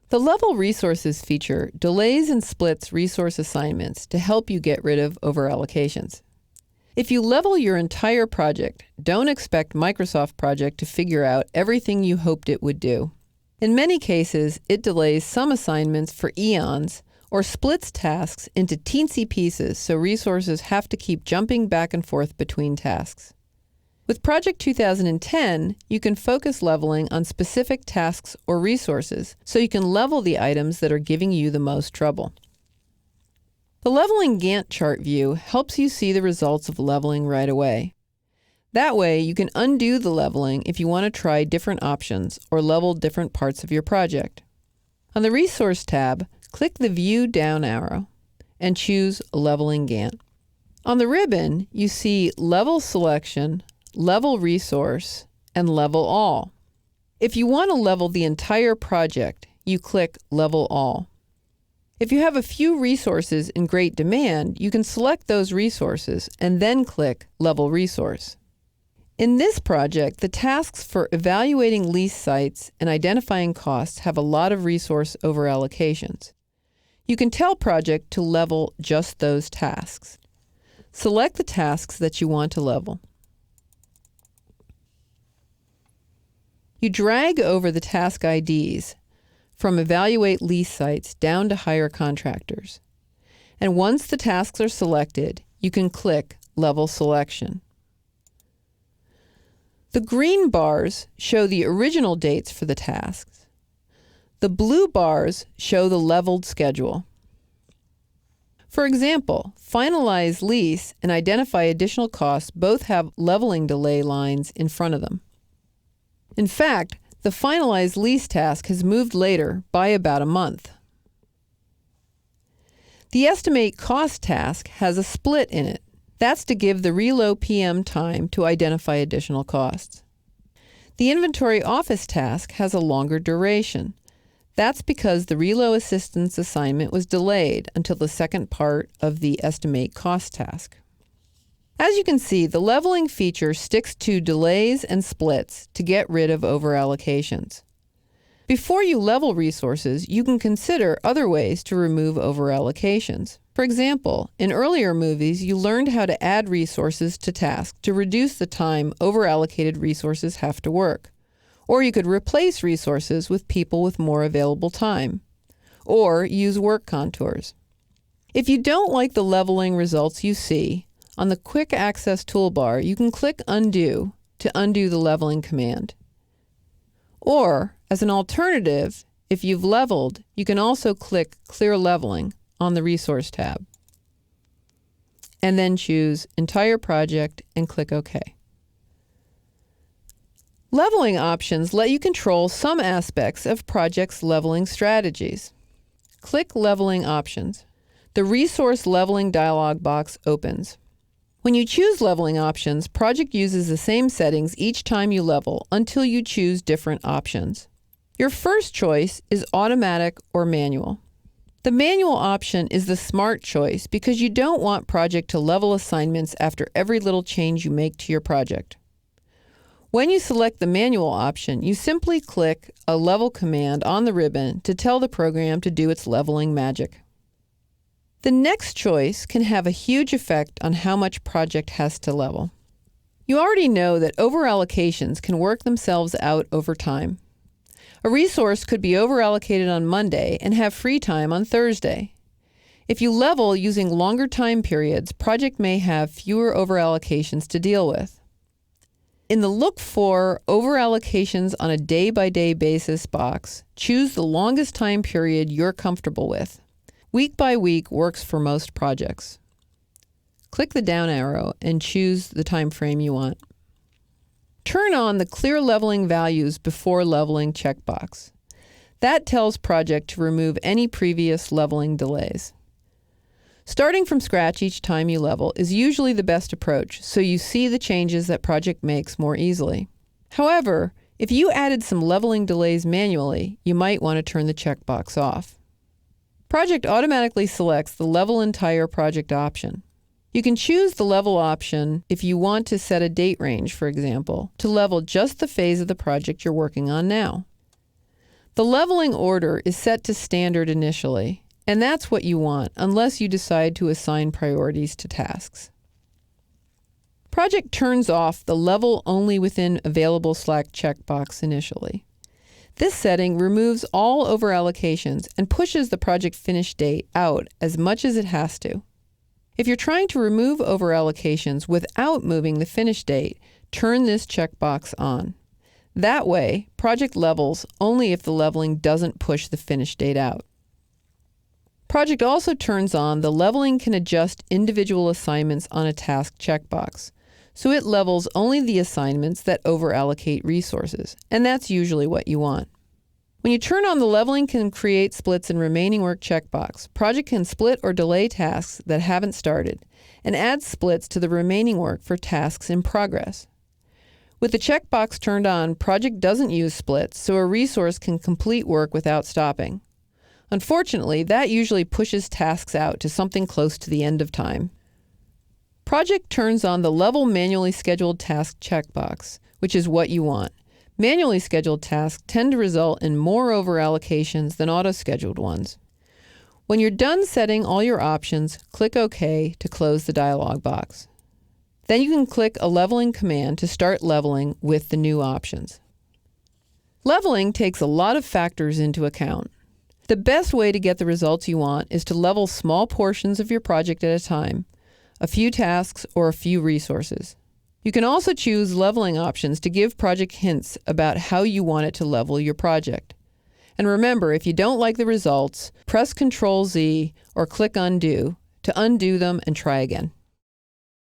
The Level Resources feature delays and splits resource assignments to help you get rid of overallocations. If you level your entire project, don't expect Microsoft Project to figure out everything you hoped it would do. In many cases, it delays some assignments for eons or splits tasks into teensy pieces so resources have to keep jumping back and forth between tasks. With Project 2010, you can focus leveling on specific tasks or resources so you can level the items that are giving you the most trouble. The Leveling Gantt chart view helps you see the results of leveling right away. That way, you can undo the leveling if you want to try different options or level different parts of your project. On the Resource tab, click the View down arrow and choose Leveling Gantt. On the ribbon, you see Level Selection, Level Resource, and Level All. If you want to level the entire project, you click Level All. If you have a few resources in great demand, you can select those resources and then click Level Resource. In this project, the tasks for evaluating lease sites and identifying costs have a lot of resource overallocations. You can tell Project to level just those tasks. Select the tasks that you want to level. You drag over the task IDs from Evaluate Lease Sites down to Hire Contractors. And once the tasks are selected, you can click Level Selection. The green bars show the original dates for the tasks. The blue bars show the leveled schedule. For example, Finalize Lease and Identify Additional Costs both have leveling delay lines in front of them. In fact, the Finalize Lease task has moved later by about a month. The Estimate Cost task has a split in it. That's to give the Relo PM time to identify additional costs. The Inventory Office task has a longer duration. That's because the Relo Assistance assignment was delayed until the second part of the Estimate Cost task. As you can see, the leveling feature sticks to delays and splits to get rid of overallocations. Before you level resources, you can consider other ways to remove overallocations. For example, in earlier movies, you learned how to add resources to tasks to reduce the time overallocated resources have to work. Or you could replace resources with people with more available time. Or use work contours. If you don't like the leveling results you see, on the Quick Access toolbar, you can click Undo to undo the leveling command. Or, as an alternative, if you've leveled, you can also click Clear Leveling on the Resource tab. And then choose Entire Project and click OK. Leveling options let you control some aspects of project's leveling strategies. Click Leveling Options. The Resource Leveling dialog box opens. When you choose leveling options, Project uses the same settings each time you level until you choose different options. Your first choice is automatic or manual. The manual option is the smart choice because you don't want Project to level assignments after every little change you make to your project. When you select the manual option, you simply click a level command on the ribbon to tell the program to do its leveling magic. The next choice can have a huge effect on how much Project has to level. You already know that overallocations can work themselves out over time. A resource could be overallocated on Monday and have free time on Thursday. If you level using longer time periods, Project may have fewer overallocations to deal with. In the Look for Overallocations on a Day-by-Day Basis box, choose the longest time period you're comfortable with. Week by week works for most projects. Click the down arrow and choose the time frame you want. Turn on the Clear Leveling Values Before Leveling checkbox. That tells Project to remove any previous leveling delays. Starting from scratch each time you level is usually the best approach, so you see the changes that Project makes more easily. However, if you added some leveling delays manually, you might want to turn the checkbox off. Project automatically selects the Level Entire Project option. You can choose the level option if you want to set a date range, for example, to level just the phase of the project you're working on now. The leveling order is set to standard initially, and that's what you want unless you decide to assign priorities to tasks. Project turns off the level only within available Slack checkbox initially. This setting removes all overallocations and pushes the project finish date out as much as it has to. If you're trying to remove overallocations without moving the finish date, turn this checkbox on. That way, project levels only if the leveling doesn't push the finish date out. Project also turns on the leveling can adjust individual assignments on a task checkbox, so it levels only the assignments that overallocate resources, and that's usually what you want. When you turn on the leveling can create splits in remaining work checkbox, project can split or delay tasks that haven't started, and add splits to the remaining work for tasks in progress. With the checkbox turned on, project doesn't use splits, so a resource can complete work without stopping. Unfortunately, that usually pushes tasks out to something close to the end of time. Project turns on the Level Manually Scheduled Task checkbox, which is what you want. Manually scheduled tasks tend to result in more overallocations than auto-scheduled ones. When you're done setting all your options, click OK to close the dialog box. Then you can click a leveling command to start leveling with the new options. Leveling takes a lot of factors into account. The best way to get the results you want is to level small portions of your project at a time, a few tasks, or a few resources. You can also choose leveling options to give project hints about how you want it to level your project. And remember, if you don't like the results, press Ctrl-Z or click Undo to undo them and try again.